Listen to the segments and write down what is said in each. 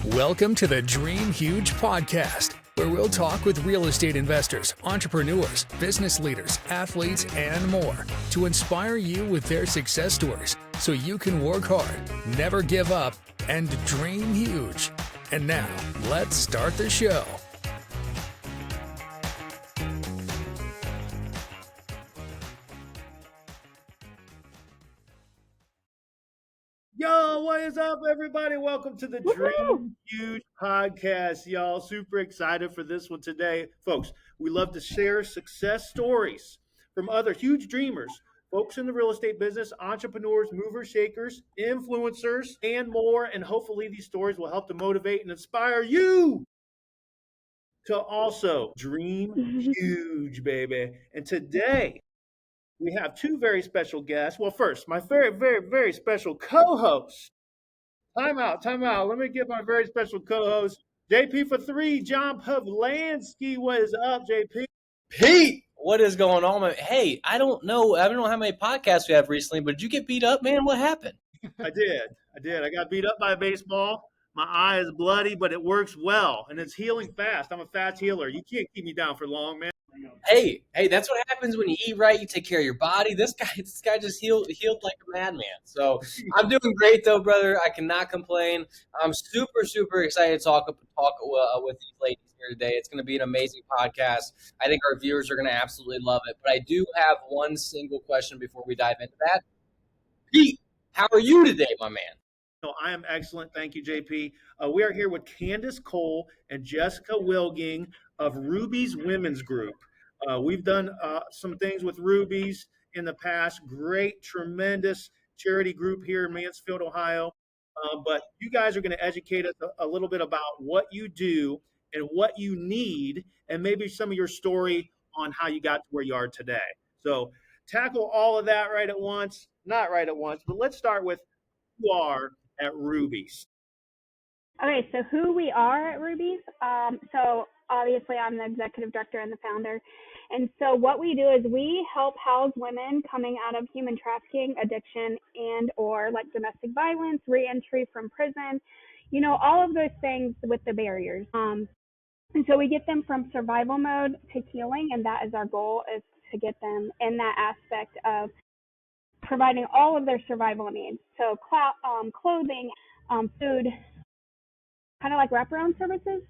Welcome to the Dream Huge podcast, where we'll talk with real estate investors, entrepreneurs, business leaders, athletes, and more to inspire you with their success stories so you can work hard, never give up, and dream huge. And now, let's start the show. Yo, what is up, everybody? Welcome to the Dream Huge podcast, y'all. Super excited for this one today. Folks, we love to share success stories from other huge dreamers, folks in the real estate business, entrepreneurs, movers, shakers, influencers, and more. And hopefully these stories will help to motivate and inspire you to also dream huge, baby. And today, we have two very special guests. Well, first, my very special co-host. Time out. Let me get my very special co-host, JP for three, John Pavlansky. What is up, JP? Pete, what is going on, man? Hey, I don't know how many podcasts we have recently, but did you get beat up, man? What happened? I did. I got beat up by a baseball. My eye is bloody, but it works well, and it's healing fast. I'm a fast healer. You can't keep me down for long, man. Hey, that's what happens when you eat right. You take care of your body. This guy just healed like a madman. So I'm doing great, though, brother. I cannot complain. I'm super excited to talk with these ladies here today. It's going to be an amazing podcast. I think our viewers are going to absolutely love it. But I do have one single question before we dive into that. Pete, how are you today, my man? No, I am excellent. Thank you, JP. We are here with Candace Cole and Jessica Wilging of Rubies Women's Group. We've done some things with Rubies in the past. Great, tremendous charity group here in Mansfield, Ohio. But you guys are going to educate us a little bit about what you do and what you need, and maybe some of your story on how you got to where you are today. So tackle all of that right at once. Not right at once, but let's start with who you are at Rubies. Okay, so who we are at Rubies. So obviously I'm the executive director and the founder. And so what we do is we help house women coming out of human trafficking, addiction, and or like domestic violence, reentry from prison, all of those things with the barriers. And so we get them from survival mode to healing, and that is our goal, is to get them in that aspect of providing all of their survival needs. So clothing, food, kind of like wraparound services,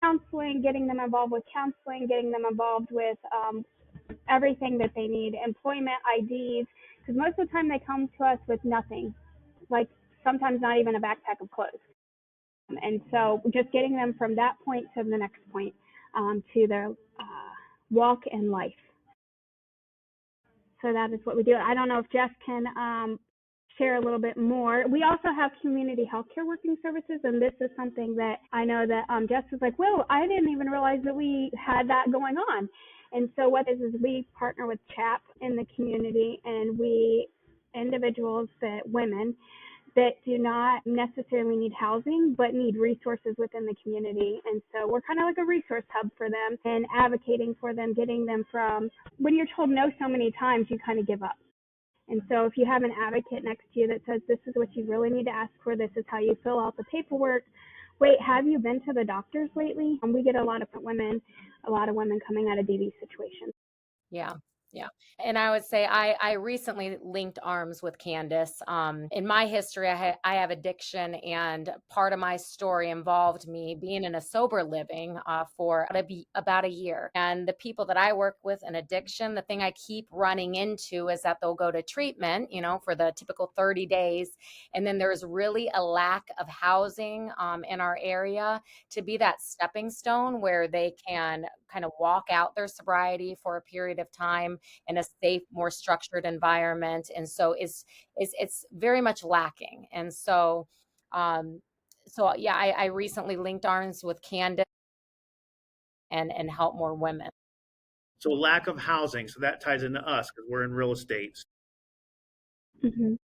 counseling, getting them involved with counseling, getting them involved with everything that they need, employment, IDs, because most of the time they come to us with nothing, like sometimes not even a backpack of clothes. And so just getting them from that point to the next point to their walk in life. So that is what we do. I don't know if Jess can share a little bit more. We also have community healthcare working services, and this is something that I know that Jess was like, well, I didn't even realize that we had that going on. And so what is we partner with CHAP in the community, and we individuals, women that do not necessarily need housing, but need resources within the community. And so we're kind of like a resource hub for them and advocating for them, getting them from when you're told no so many times, you kind of give up. And so if you have an advocate next to you that says, this is what you really need to ask for, this is how you fill out the paperwork. Wait, have you been to the doctors lately? And we get a lot of women coming out of DV situations. Yeah. And I would say I recently linked arms with Candace. In my history, I have addiction, and part of my story involved me being in a sober living for about a year. And the people that I work with in addiction, the thing I keep running into is that they'll go to treatment, for the typical 30 days. And then there's really a lack of housing in our area to be that stepping stone where they can kind of walk out their sobriety for a period of time in a safe, more structured environment. And so it's very much lacking. And so, I recently linked arms with Candace and help more women. So lack of housing. So that ties into us because we're in real estate. Mm-hmm.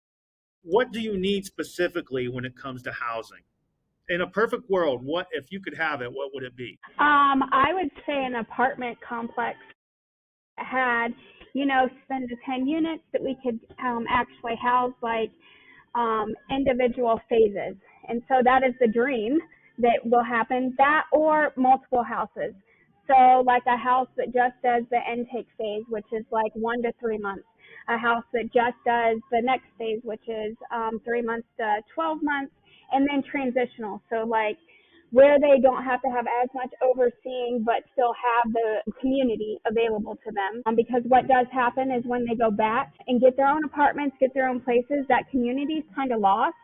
What do you need specifically when it comes to housing? In a perfect world, what if you could have it, what would it be? I would say an apartment complex had, 7 to 10 units that we could actually house like individual phases. And so that is the dream that will happen, that or multiple houses. So like a house that just does the intake phase, which is like 1 to 3 months. A house that just does the next phase, which is 3 months to 12 months, and then transitional. So like where they don't have to have as much overseeing, but still have the community available to them. Because what does happen is when they go back and get their own apartments, get their own places, that community is kind of lost.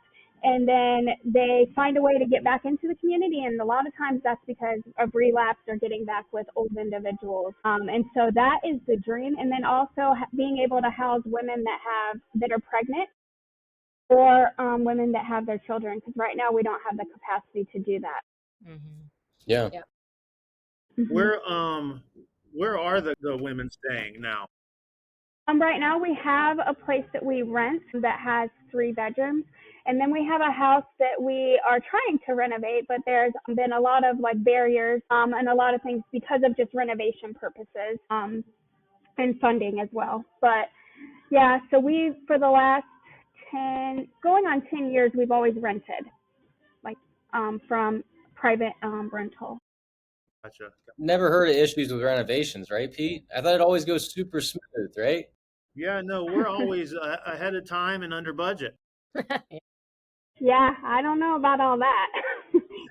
And then they find a way to get back into the community. And a lot of times that's because of relapse or getting back with old individuals. And so that is the dream. And then also being able to house women that are pregnant or women that have their children. Because right now we don't have the capacity to do that. Mm-hmm. Yeah. Where are the women staying now? Right now we have a place that we rent that has 3 bedrooms. And then we have a house that we are trying to renovate, but there's been a lot of like barriers and a lot of things because of just renovation purposes and funding as well. But yeah, so for the last 10 years, we've always rented, like from private rental. Gotcha. Never heard of issues with renovations, right, Pete? I thought it always goes super smooth, right? Yeah, no, we're always ahead of time and under budget. Yeah, I don't know about all that.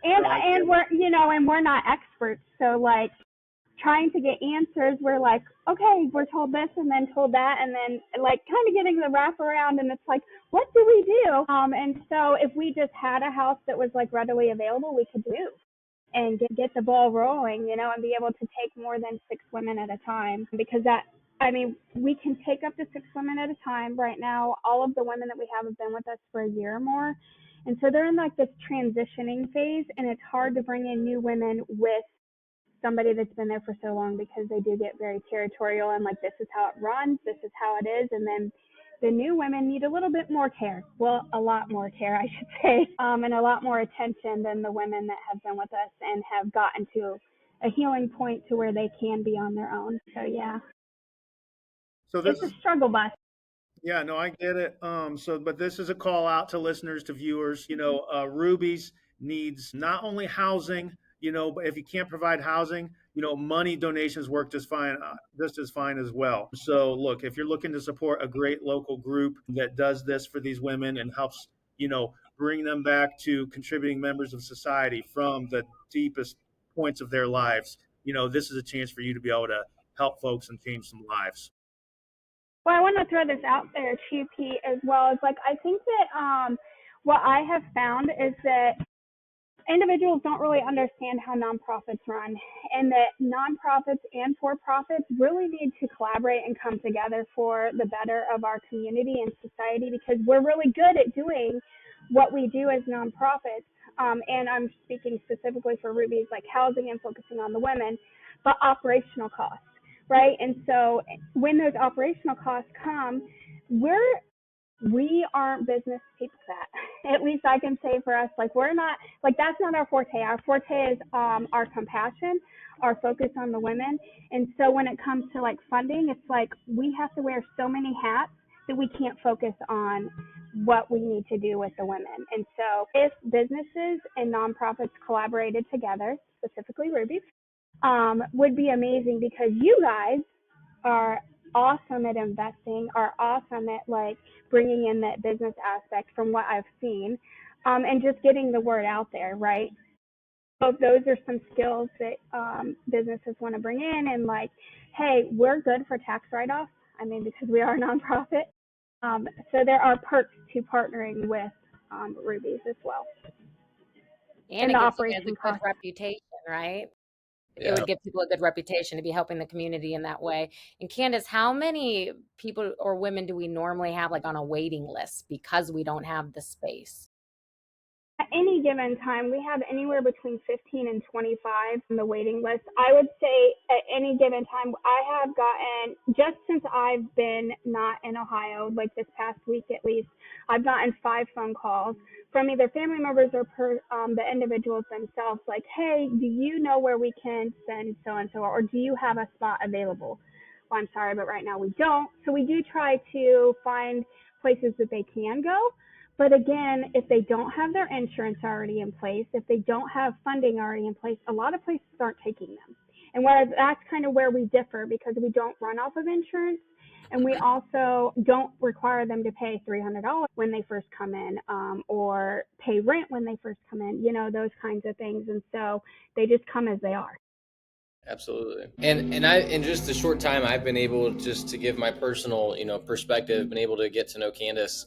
and we're not experts. So like trying to get answers, we're like, okay, we're told this and then told that, and then like kind of getting the wraparound, and it's like, what do we do? And so if we just had a house that was like readily available, we could do and get the ball rolling, and be able to take more than 6 women at a time, because we can take up to 6 women at a time. Right now, all of the women that we have been with us for a year or more. And so they're in like this transitioning phase, and it's hard to bring in new women with somebody that's been there for so long, because they do get very territorial and like, this is how it runs, this is how it is. And then the new women need a little bit more care. Well, a lot more care, I should say, and a lot more attention than the women that have been with us and have gotten to a healing point to where they can be on their own. So yeah. So it's a struggle bus. Yeah, no, I get it. But this is a call out to listeners, to viewers. Rubies needs not only housing, but if you can't provide housing, money donations work just as fine as well. So look, if you're looking to support a great local group that does this for these women and helps, bring them back to contributing members of society from the deepest points of their lives, this is a chance for you to be able to help folks and change some lives. Well, I want to throw this out there too, Pete, as well. As like, I think that what I have found is that individuals don't really understand how nonprofits run, and that nonprofits and for-profits really need to collaborate and come together for the better of our community and society, because we're really good at doing what we do as nonprofits. And I'm speaking specifically for Rubies, like housing and focusing on the women, but operational costs. Right. And so when those operational costs come, we aren't business people that. At least I can say for us, like, we're not, like, that's not our forte. Our forte is our compassion, our focus on the women. And so when it comes to like funding, it's like we have to wear so many hats that we can't focus on what we need to do with the women. And so if businesses and nonprofits collaborated together, specifically Rubies, would be amazing, because you guys are awesome at investing, are awesome at like bringing in that business aspect from what I've seen, and just getting the word out there, right? So those are some skills that businesses want to bring in, and like, hey, we're good for tax write-offs. Because we are a nonprofit. So there are perks to partnering with Rubies as well. And it gives you guys a good reputation, right? Yeah. It would give people a good reputation to be helping the community in that way. And Candace, how many people or women do we normally have like on a waiting list because we don't have the space? At any given time, we have anywhere between 15 and 25 on the waiting list. I would say at any given time, I have gotten, just since I've been not in Ohio, like this past week at least, I've gotten 5 phone calls from either family members or the individuals themselves, like, hey, do you know where we can send so-and-so, or do you have a spot available? Well, I'm sorry, but right now we don't. So we do try to find places that they can go. But again, if they don't have their insurance already in place, if they don't have funding already in place, a lot of places aren't taking them. And that's kind of where we differ, because we don't run off of insurance, and we also don't require them to pay $300 when they first come in, or pay rent when they first come in, those kinds of things. And so they just come as they are. Absolutely. And I, in just the short time I've been able, just to give my personal, perspective, been able to get to know Candace.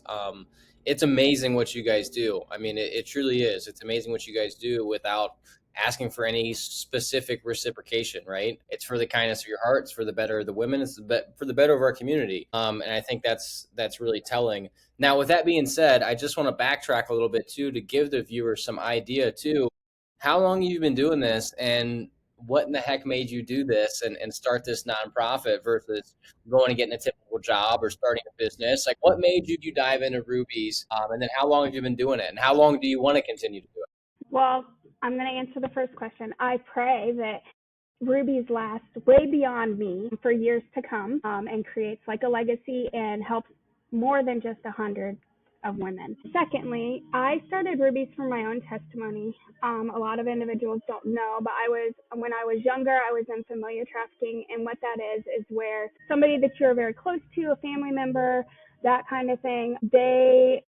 It's amazing what you guys do. I mean, it truly is. It's amazing what you guys do without asking for any specific reciprocation, right? It's for the kindness of your heart. It's for the better of the women. It's for the better of our community. And I think that's really telling. Now, with that being said, I just want to backtrack a little bit too, to give the viewers some idea too, how long you've been doing this, and what in the heck made you do this and start this nonprofit versus going and getting a typical job or starting a business? Like, what made you dive into Rubies? And then how long have you been doing it? And how long do you want to continue to do it? Well, I'm going to answer the first question. I pray that Rubies lasts way beyond me for years to come, and creates like a legacy and helps more than just 100 of women. Secondly, I started Rubies for my own testimony. A lot of individuals don't know, but when I was younger, I was in familiar trafficking, and what that is where somebody that you're very close to, a family member, that kind of thing, they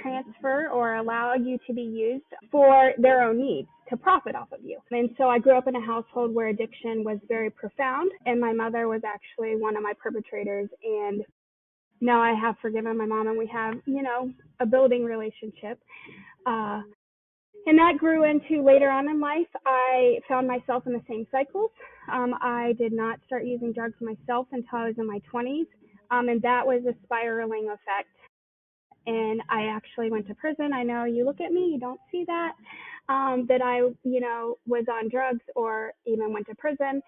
transfer or allow you to be used for their own needs to profit off of you. And so I grew up in a household where addiction was very profound, and my mother was actually one of my perpetrators. And now I have forgiven my mom, and we have, a building relationship. And that grew into later on in life, I found myself in the same cycles. I did not start using drugs myself until I was in my 20s. And that was a spiraling effect. And I actually went to prison. I know you look at me, you don't see that I, was on drugs or even went to prison.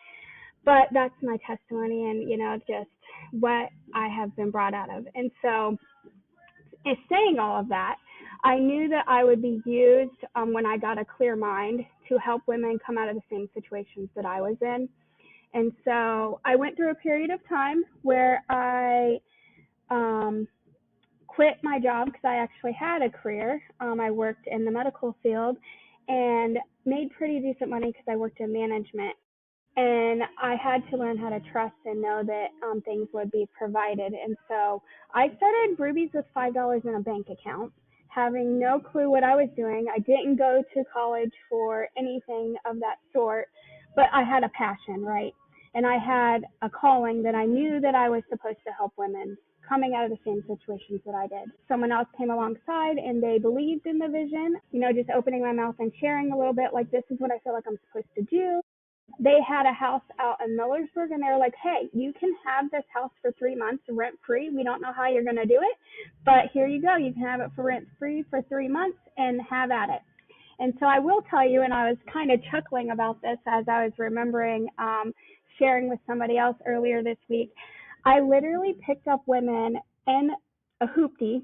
But that's my testimony and, just what I have been brought out of. And so, in saying all of that, I knew that I would be used when I got a clear mind to help women come out of the same situations that I was in. And so I went through a period of time where I quit my job because I actually had a career. I worked in the medical field and made pretty decent money because I worked in management. And I had to learn how to trust and know that things would be provided. And so I started Rubies with $5 in a bank account, having no clue what I was doing. I didn't go to college for anything of that sort, but I had a passion, right? And I had a calling that I knew that I was supposed to help women coming out of the same situations that I did. Someone else came alongside and they believed in the vision, just opening my mouth and sharing a little bit, like, this is what I feel like I'm supposed to do. They had a house out in Millersburg, and they were like, hey, you can have this house for 3 months rent free. We don't know how you're going to do it, but here you go. You can have it for rent free for 3 months and have at it. And so I will tell you, and I was kind of chuckling about this as I was remembering sharing with somebody else earlier this week. I literally picked up women in a hoopty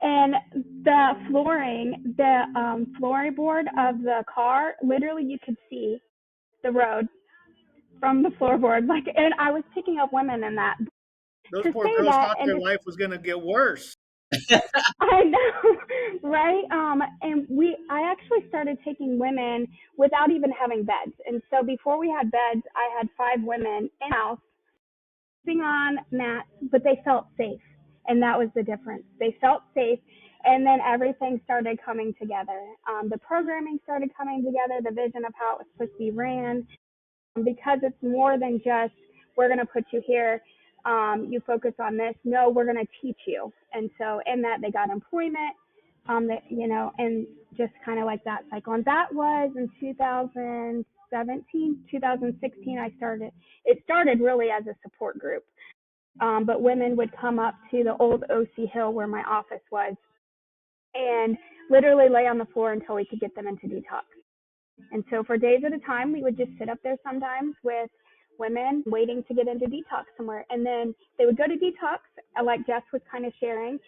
and the flooring, the floorboard of the car, literally you could see the road from the floorboard. And I was picking up women in that. Those poor girls thought their life was going to get worse. I know, right? And I actually started taking women without even having beds. And so before we had beds, I had 5 women in house sitting on mats, but they felt safe. And that was the difference. They felt safe. And then everything started coming together. The programming started coming together, the vision of how it was supposed to be ran, because it's more than just, we're going to put you here, you focus on this. No, we're going to teach you. And so in that, they got employment, and just kind of like that cycle. And that was in 2016, I started. It started really as a support group. But women would come up to the old OC Hill where my office was and literally lay on the floor until we could get them into detox. And so for days at a time, we would just sit up there sometimes with women waiting to get into detox somewhere. And then they would go to detox, like Jess was kind of sharing,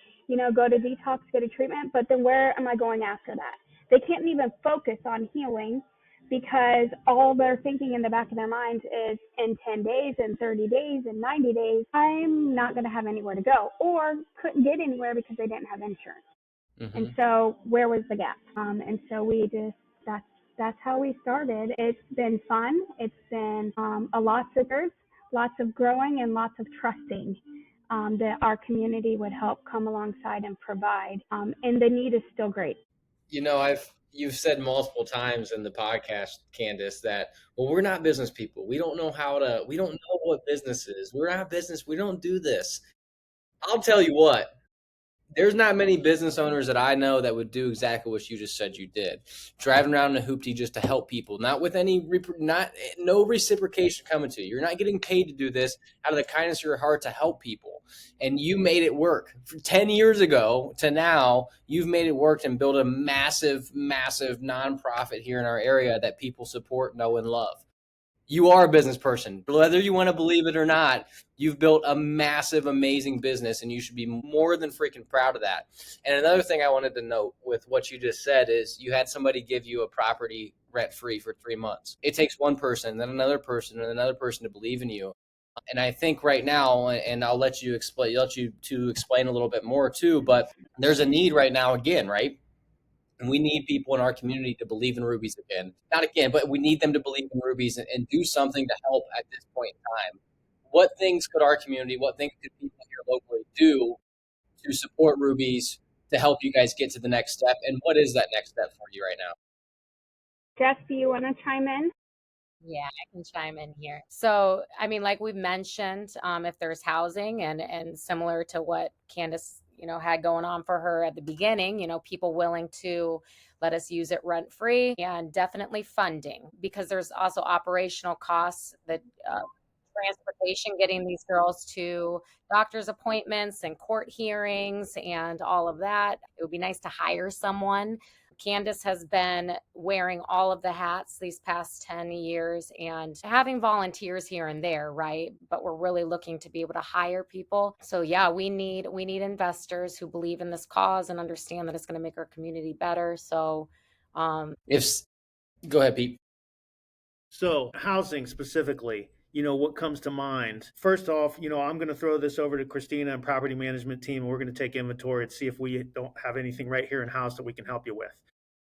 go to detox, go to treatment. But then where am I going after that? They can't even focus on healing because all they're thinking in the back of their minds is in 10 days, in 30 days, in 90 days, I'm not going to have anywhere to go, or couldn't get anywhere because they didn't have insurance. Mm-hmm. And so where was the gap? And so we just, that's how we started. It's been fun. It's been a lots of growing and lots of trusting that our community would help come alongside and provide. And the need is still great. You know, you've said multiple times in the podcast, Candace, that, well, we're not business people. We don't know we don't know what business is. We're not business. We don't do this. I'll tell you what, there's not many business owners that I know that would do exactly what you just said you did. Driving around in a hoopty just to help people, not with no reciprocation coming to you. You're not getting paid to do this out of the kindness of your heart to help people. And you made it work. From 10 years ago to now, you've made it work and built a massive, massive nonprofit here in our area that people support, know, and love. You are a business person. Whether you want to believe it or not, you've built a massive, amazing business, and you should be more than freaking proud of that. And another thing I wanted to note with what you just said is you had somebody give you a property rent-free for 3 months. It takes one person, then another person, and another person to believe in you. And I think right now, and I'll let you explain a little bit more too, but there's a need right now again, right? And we need people in our community to believe in Rubies again. Not again, but we need them to believe in Rubies and do something to help at this point in time. What things could our community, what things could people here locally do to support Rubies to help you guys get to the next step? And what is that next step for you right now? Jess, do you want to chime in? Yeah, I can chime in here. So, I mean, like we've mentioned, if there's housing and similar to what Candace, had going on for her at the beginning, people willing to let us use it rent free, and definitely funding, because there's also operational costs that transportation, getting these girls to doctor's appointments and court hearings and all of that. It would be nice to hire someone. Candace has been wearing all of the hats these past 10 years and having volunteers here and there, right? But we're really looking to be able to hire people. So yeah, we need investors who believe in this cause and understand that it's going to make our community better. So Go ahead, Pete. So housing specifically, what comes to mind? First off, I'm going to throw this over to Christina and property management team, and we're going to take inventory and see if we don't have anything right here in house that we can help you with.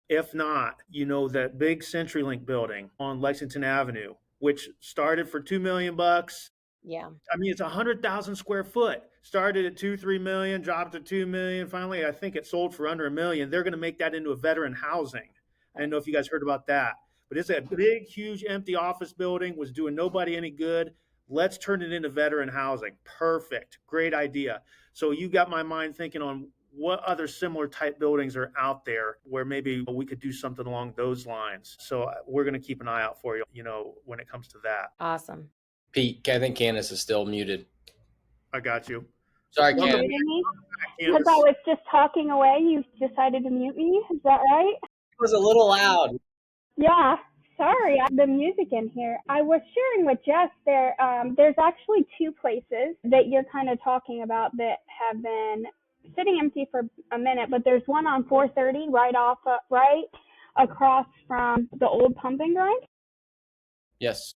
If not, that big CenturyLink building on Lexington Avenue, which started for $2 million. yeah. I mean, it's 100,000 square foot. Started at 2-3 million, dropped to 2 million. Finally, I think it sold for under $1 million. They're going to make that into a veteran housing. I don't know if you guys heard about that, but it's a big, huge, empty office building, was doing nobody any good. Let's turn it into veteran housing. Perfect. Great idea. So you got my mind thinking on what other similar type buildings are out there where maybe we could do something along those lines. So we're going to keep an eye out for you, when it comes to that. Awesome. Pete, I think Candace is still muted. I got you. Sorry, You Candace. muted me? Because I was just talking away, you decided to mute me. Is that right? It was a little loud. Yeah. Sorry, the music in here. I was sharing with Jess there's actually two places that you're kind of talking about that have been sitting empty for a minute, but there's one on 430 right across from the old pumping grind. Yes.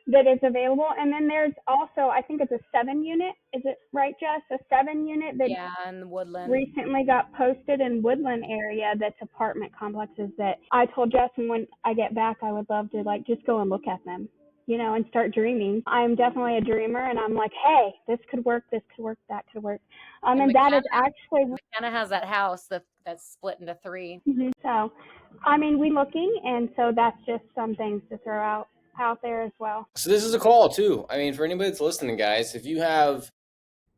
That is available. And then there's also, I think it's a 7 unit. Is it right, Jess? A 7 unit that in Woodland recently got posted in Woodland area. That's apartment complexes that I told Jess, and when I get back, I would love to just go and look at them, and start dreaming. I'm definitely a dreamer, and I'm like, hey, this could work, that could work. And that is actually McKenna has that house that's split into 3. Mm-hmm. So, we looking, and so that's just some things to throw out there as well. So this is a call too. For anybody that's listening, guys, if you have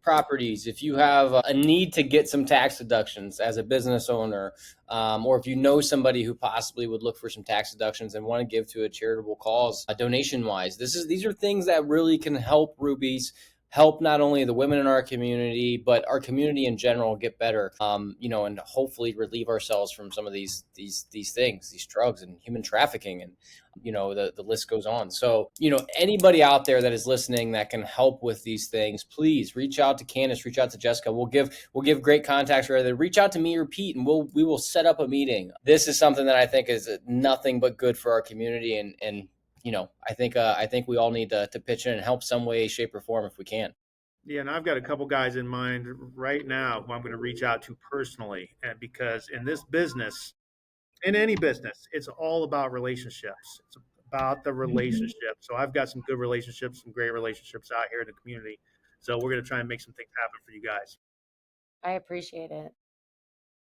properties, if you have a need to get some tax deductions as a business owner, or if you know somebody who possibly would look for some tax deductions and want to give to a charitable cause, donation wise, these are things that really can help Rubies, help not only the women in our community, but our community in general get better, and hopefully relieve ourselves from some of these things, these drugs and human trafficking, and the list goes on. So, anybody out there that is listening that can help with these things, please reach out to Candace, reach out to Jessica. We'll give great contacts, rather reach out to me or Pete, and we will set up a meeting. This is something that I think is nothing but good for our community, and I think we all need to pitch in and help some way, shape, or form if we can. Yeah, and I've got a couple guys in mind right now who I'm going to reach out to personally, and because in this business, in any business, it's all about relationships. It's about the relationship. So I've got some good relationships, some great relationships out here in the community. So we're going to try and make some things happen for you guys. I appreciate it.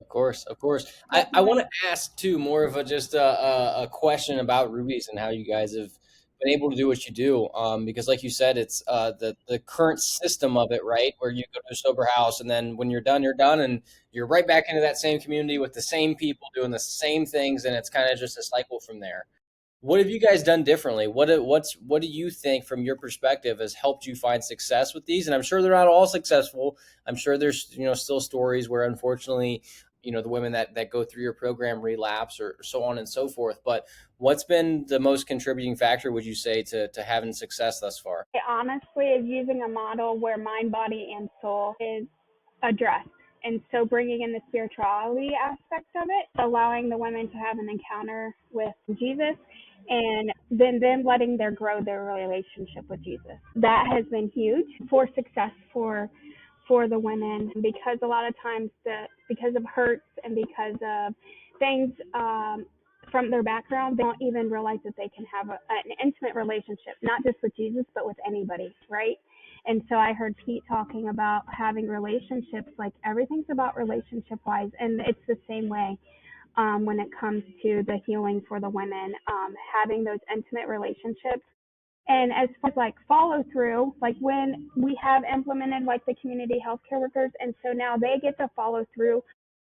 Of course, of course. I want to ask too more of just a question about Rubies and how you guys have been able to do what you do. Because like you said, it's the current system of it, right? Where you go to a sober house, and then when you're done, and you're right back into that same community with the same people doing the same things, and it's kind of just a cycle from there. What have you guys done differently? What do you think from your perspective has helped you find success with these? And I'm sure they're not all successful. I'm sure there's still stories where unfortunately the women that go through your program relapse or so on and so forth. But what's been the most contributing factor, would you say, to having success thus far? It honestly is using a model where mind, body, and soul is addressed. And so bringing in the spirituality aspect of it, allowing the women to have an encounter with Jesus, and then letting them grow their relationship with Jesus. That has been huge for success for the women, because a lot of times because of hurts and because of things from their background, they don't even realize that they can have an intimate relationship, not just with Jesus, but with anybody, right? And so I heard Pete talking about having relationships, like everything's about relationship wise. And it's the same way when it comes to the healing for the women, having those intimate relationships. And as far as like follow through, like when we have implemented like the community healthcare workers, and so now they get to follow through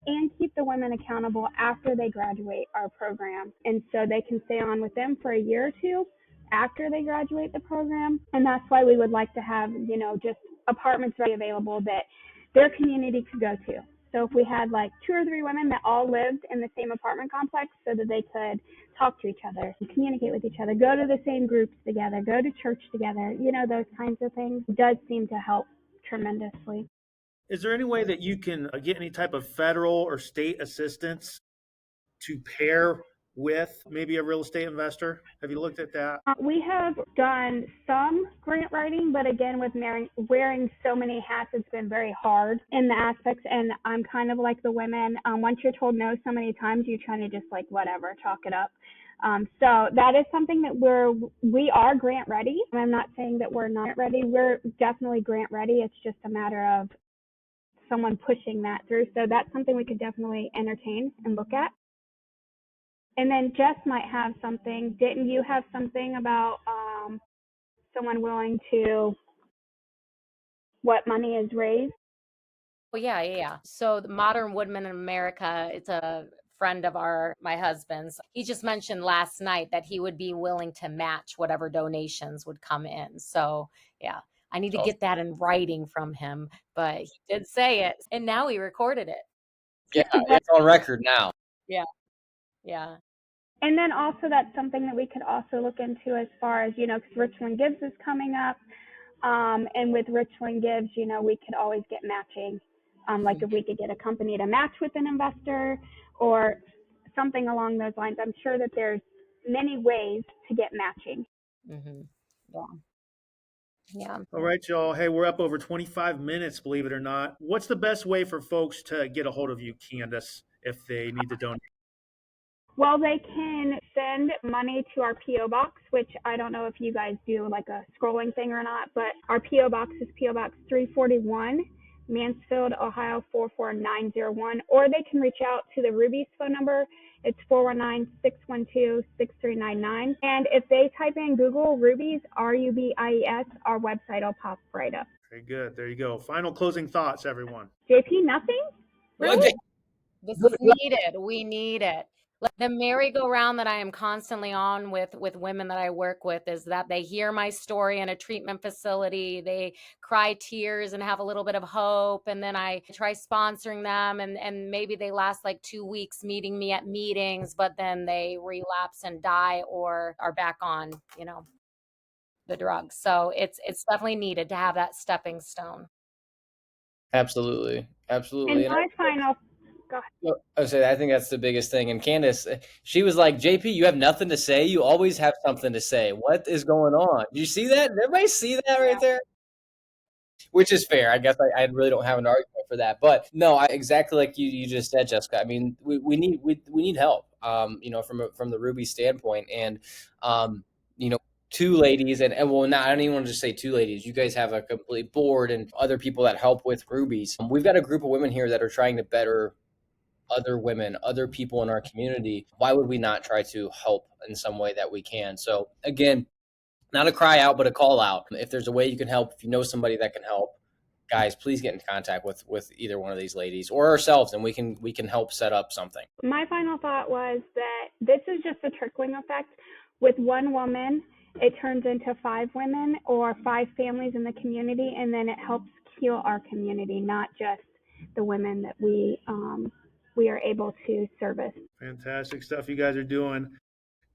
and keep the women accountable after they graduate our program. And so they can stay on with them for a year or two after they graduate the program. And that's why we would like to have, just apartments ready available that their community could go to. So if we had like 2 or 3 women that all lived in the same apartment complex so that they could talk to each other, communicate with each other, go to the same groups together, go to church together, those kinds of things, does seem to help tremendously. Is there any way that you can get any type of federal or state assistance to pair with maybe a real estate investor? Have you looked at that? We have done some grant writing, but again, with wearing so many hats, it's been very hard in the aspects. And I'm kind of like the women. Once you're told no so many times, you're trying to just like whatever, chalk it up. So that is something that we are grant ready. I'm not saying that we're not ready. We're definitely grant ready. It's just a matter of someone pushing that through. So that's something we could definitely entertain and look at. And then Jess might have something. Didn't you have something about someone willing to what money is raised? Well, yeah. So the Modern Woodman in America, it's a friend of my husband's. He just mentioned last night that he would be willing to match whatever donations would come in. So yeah, I need to get that in writing from him, but he did say it, and now he recorded it. Yeah, it's on record now. Yeah. And then also that's something that we could also look into as far as, because Richland Gives is coming up. And with Richland Gives, we could always get matching. Like if we could get a company to match with an investor or something along those lines. I'm sure that there's many ways to get matching. Mm-hmm. Yeah. All right, y'all. Hey, we're up over 25 minutes, believe it or not. What's the best way for folks to get a hold of you, Candace, if they need to donate? Well, they can send money to our P.O. Box, which I don't know if you guys do like a scrolling thing or not, but our P.O. Box is P.O. Box 341, Mansfield, Ohio 44901, or they can reach out to the Rubies phone number. It's 419-612-6399. And if they type in Google Rubies, Rubies, our website will pop right up. Very good. There you go. Final closing thoughts, everyone. JP, nothing? Really? This is needed. We need it. The merry-go-round that I am constantly on with women that I work with is that they hear my story in a treatment facility, they cry tears and have a little bit of hope, and then I try sponsoring them, and maybe they last like 2 weeks meeting me at meetings, but then they relapse and die or are back on, the drugs. So it's definitely needed to have that stepping stone. Absolutely. And my final I say I think that's the biggest thing. And Candace, she was like, "JP, you have nothing to say. You always have something to say. What is going on? Do you see that? Did everybody see that right there?" which is fair. I guess I really don't have an argument for that. But no, exactly like you just said, Jessica. I mean, we need help. From the Ruby standpoint, and two ladies, and well, not I don't even want to just say two ladies. You guys have a complete board and other people that help with Rubies. We've got a group of women here that are trying to better other women, other people in our community. Why would we not try to help in some way that we can? So again, not a cry out, but a call out. If there's a way you can help, if you know somebody that can help, guys, please get in contact with either one of these ladies or ourselves, and we can help set up something. My final thought was that this is just a trickling effect. With one woman, it turns into 5 women or 5 families in the community, and then it helps heal our community, not just the women that we are able to service. Fantastic stuff you guys are doing.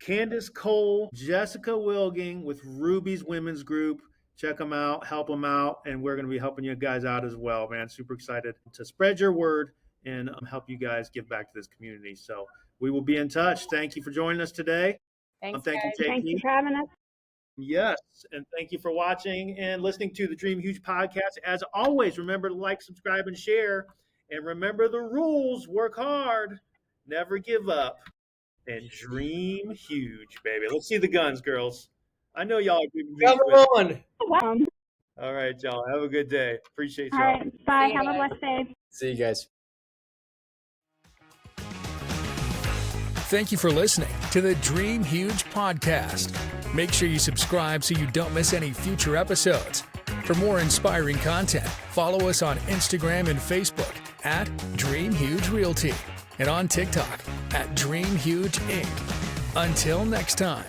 Candace Cole, Jessica Wilging with Rubies Women's Group. Check them out, help them out, and we're going to be helping you guys out as well, man. Super excited to spread your word and help you guys give back to this community. So we will be in touch. Thank you for joining us today. Thanks, Thank guys. you, JP. Thank you for having us. Yes, and thank you for watching and listening to the Dream Huge podcast. As always, remember to like, subscribe, and share. And remember the rules. Work hard, never give up, and dream huge, baby. Let's see the guns, girls. I know y'all are dreaming huge. Come on. Welcome. All right, y'all. Have a good day. Appreciate y'all. All right. Bye. See you Have a guys. blessed day. See you guys. Thank you for listening to the Dream Huge podcast. Make sure you subscribe so you don't miss any future episodes. For more inspiring content, follow us on Instagram and Facebook at Dream Huge Realty and on TikTok at Dream Huge Inc. Until next time.